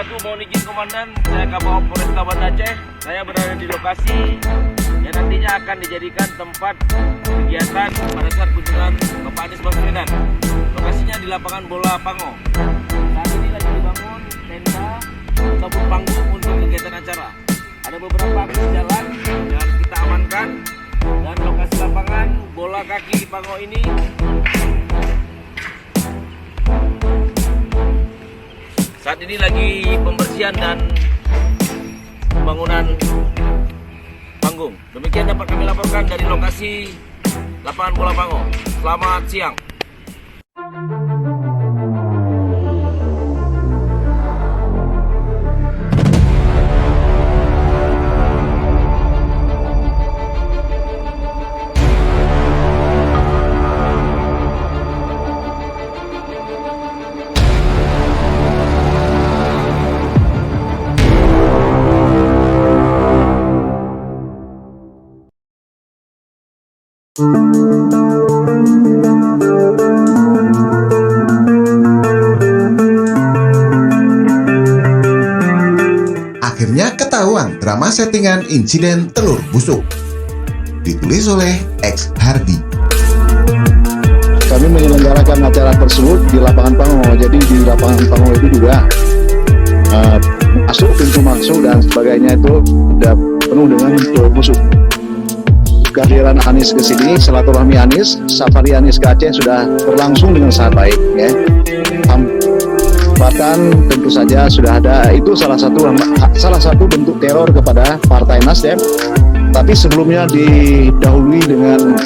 wabarakatuh. Mohon izin komandan, saya Kabak Polresta Banda Aceh. Saya berada di lokasi yang nantinya akan dijadikan tempat kegiatan pada saat kunjungan Bapak Anies Baswedan. Lokasinya di lapangan bola Pango. Saat ini lagi dibangun tenda ataupun panggung untuk kegiatan acara. Ada beberapa akses jalan yang kita amankan, dan lokasi lapangan bola kaki di Pango ini saat ini lagi pembersihan dan pembangunan panggung. Demikian dapat kami laporkan dari lokasi lapangan bola Pango. Selamat siang. Akhirnya ketahuan drama settingan insiden telur busuk. Ditulis oleh X Hardy. Kami menyelenggarakan acara tersebut di lapangan Pango. Jadi di lapangan Pango itu juga masuk pintu masuk dan sebagainya itu sudah penuh dengan telur busuk. Kehadiran Anies ke sini, silaturahmi Anies, safari Anies ke Aceh sudah berlangsung dengan sangat baik, ya. Bahkan tentu saja sudah ada, itu salah satu bentuk teror kepada Partai Nasdem. Tapi sebelumnya didahului dengan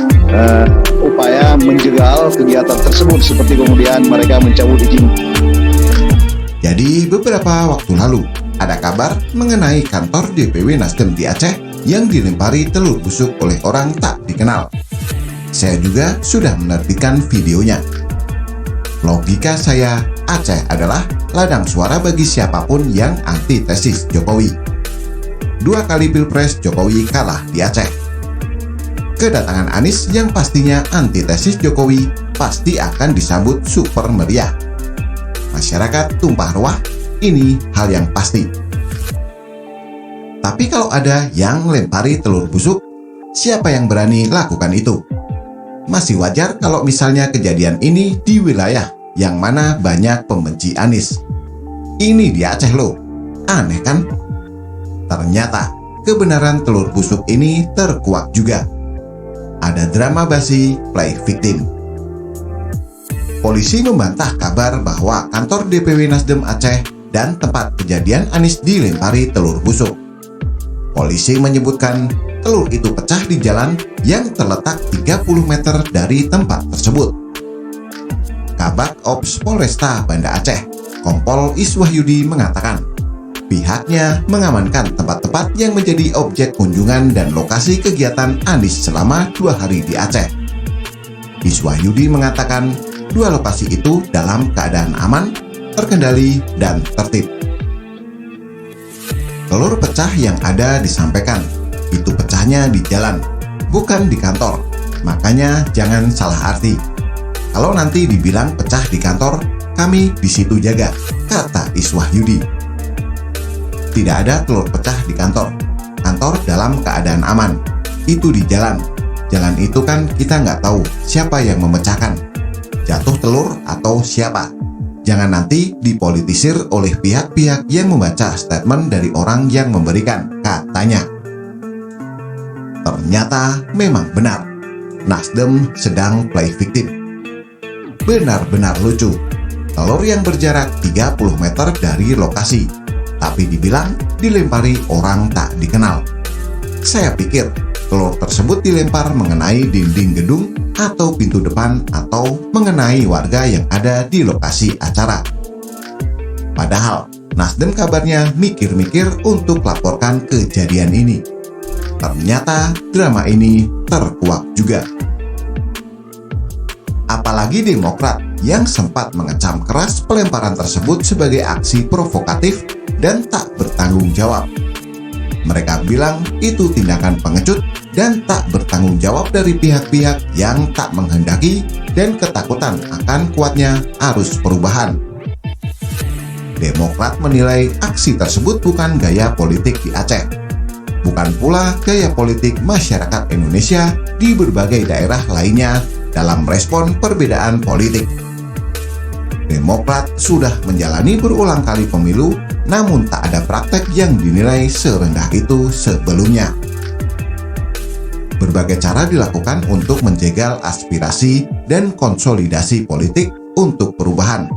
upaya menjegal kegiatan tersebut, seperti kemudian mereka mencabut izin. Jadi beberapa waktu lalu ada kabar mengenai kantor DPW Nasdem di Aceh yang dilempari telur busuk oleh orang tak dikenal. Saya juga sudah menerbitkan videonya. Logika saya, Aceh adalah ladang suara bagi siapapun yang antitesis Jokowi. 2 kali Pilpres Jokowi kalah di Aceh. Kedatangan Anies yang pastinya antitesis Jokowi pasti akan disambut super meriah. Masyarakat tumpah ruah, ini hal yang pasti. Tapi kalau ada yang lempari telur busuk, siapa yang berani lakukan itu? Masih wajar kalau misalnya kejadian ini di wilayah yang mana banyak pembenci Anies. Ini di Aceh loh, aneh kan? Ternyata kebenaran telur busuk ini terkuak juga. Ada drama basi play victim. Polisi membantah kabar bahwa kantor DPW Nasdem Aceh dan tempat kejadian Anies dilempari telur busuk. Polisi menyebutkan telur itu pecah di jalan yang terletak 30 meter dari tempat tersebut. Kabak Ops Polresta Banda Aceh, Kompol Iswahyudi mengatakan, pihaknya mengamankan tempat-tempat yang menjadi objek kunjungan dan lokasi kegiatan Anies selama 2 hari di Aceh. Iswahyudi mengatakan 2 lokasi itu dalam keadaan aman, terkendali, dan tertib. Telur pecah yang ada disampaikan, itu pecahnya di jalan, bukan di kantor. Makanya jangan salah arti. Kalau nanti dibilang pecah di kantor, kami di situ jaga, kata Iswahyudi. Tidak ada telur pecah di kantor. Kantor dalam keadaan aman. Itu di jalan. Jalan itu kan kita nggak tahu siapa yang memecahkan. Jatuh telur atau siapa. Jangan nanti dipolitisir oleh pihak-pihak yang membaca statement dari orang yang memberikan, katanya. Ternyata memang benar. Nasdem sedang play victim. Benar-benar lucu. Telur yang berjarak 30 meter dari lokasi, tapi dibilang dilempari orang tak dikenal. Saya pikir telur tersebut dilempar mengenai dinding gedung atau pintu depan atau mengenai warga yang ada di lokasi acara. Padahal Nasdem kabarnya mikir-mikir untuk laporkan kejadian ini. Ternyata drama ini terkuak juga. Apalagi Demokrat yang sempat mengecam keras pelemparan tersebut sebagai aksi provokatif dan tak bertanggung jawab. Mereka bilang itu tindakan pengecut dan tak bertanggung jawab dari pihak-pihak yang tak menghendaki dan ketakutan akan kuatnya arus perubahan. Demokrat menilai aksi tersebut bukan gaya politik di Aceh. Bukan pula gaya politik masyarakat Indonesia di berbagai daerah lainnya dalam respon perbedaan politik. Demokrat sudah menjalani berulang kali pemilu, namun tak ada praktek yang dinilai serendah itu sebelumnya. Berbagai cara dilakukan untuk menjegal aspirasi dan konsolidasi politik untuk perubahan,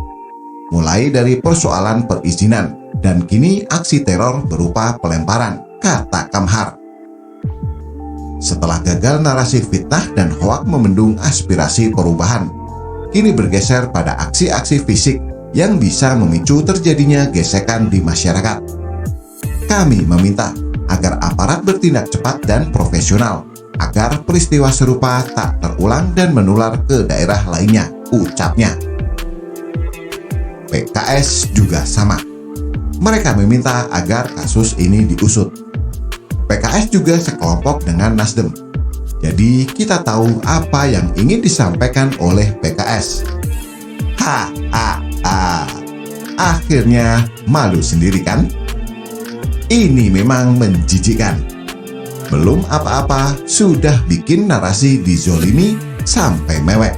mulai dari persoalan perizinan dan kini aksi teror berupa pelemparan, kata Kamhar. Setelah gagal narasi fitnah dan hoak membendung aspirasi perubahan, kini bergeser pada aksi-aksi fisik yang bisa memicu terjadinya gesekan di masyarakat. Kami meminta agar aparat bertindak cepat dan profesional agar peristiwa serupa tak terulang dan menular ke daerah lainnya, ucapnya. PKS juga sama. Mereka meminta agar kasus ini diusut. PKS juga sekelompok dengan Nasdem. Jadi kita tahu apa yang ingin disampaikan oleh PKS. Akhirnya malu sendiri kan? Ini memang menjijikkan. Belum apa-apa sudah bikin narasi dizolimi sampai mewek.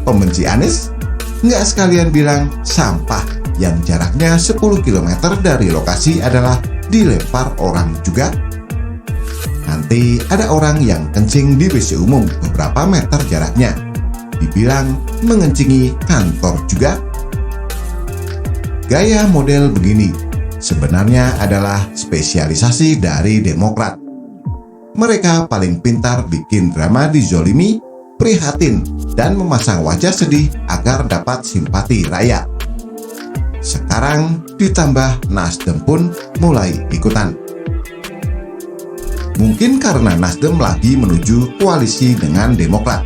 Pembenci Anies nggak sekalian bilang sampah yang jaraknya 10 km dari lokasi adalah dilempar orang juga. Nanti ada orang yang kencing di WC umum beberapa meter jaraknya, dibilang mengencingi kantor juga. Gaya model begini sebenarnya adalah spesialisasi dari Demokrat. Mereka paling pintar bikin drama dizolimi, prihatin, dan memasang wajah sedih agar dapat simpati rakyat. Sekarang ditambah Nasdem pun mulai ikutan. Mungkin karena Nasdem lagi menuju koalisi dengan Demokrat.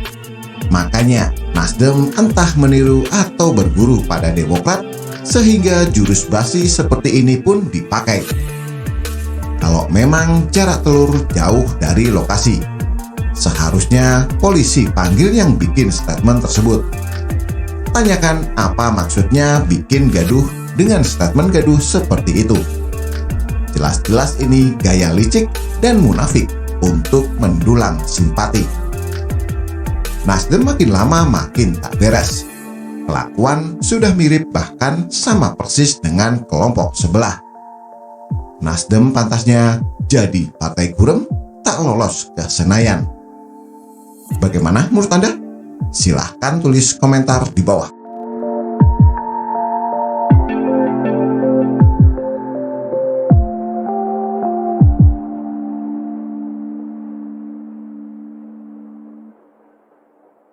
Makanya Nasdem entah meniru atau berguru pada Demokrat sehingga jurus basi seperti ini pun dipakai. Kalau memang jarak telur jauh dari lokasi, seharusnya polisi panggil yang bikin statement tersebut. Tanyakan apa maksudnya bikin gaduh dengan statement gaduh seperti itu. Jelas-jelas ini gaya licik dan munafik untuk mendulang simpati. Nasdem makin lama makin tak beres. Kelakuan sudah mirip bahkan sama persis dengan kelompok sebelah. Nasdem pantasnya jadi partai gurem tak lolos ke Senayan. Bagaimana menurut Anda? Silahkan tulis komentar di bawah.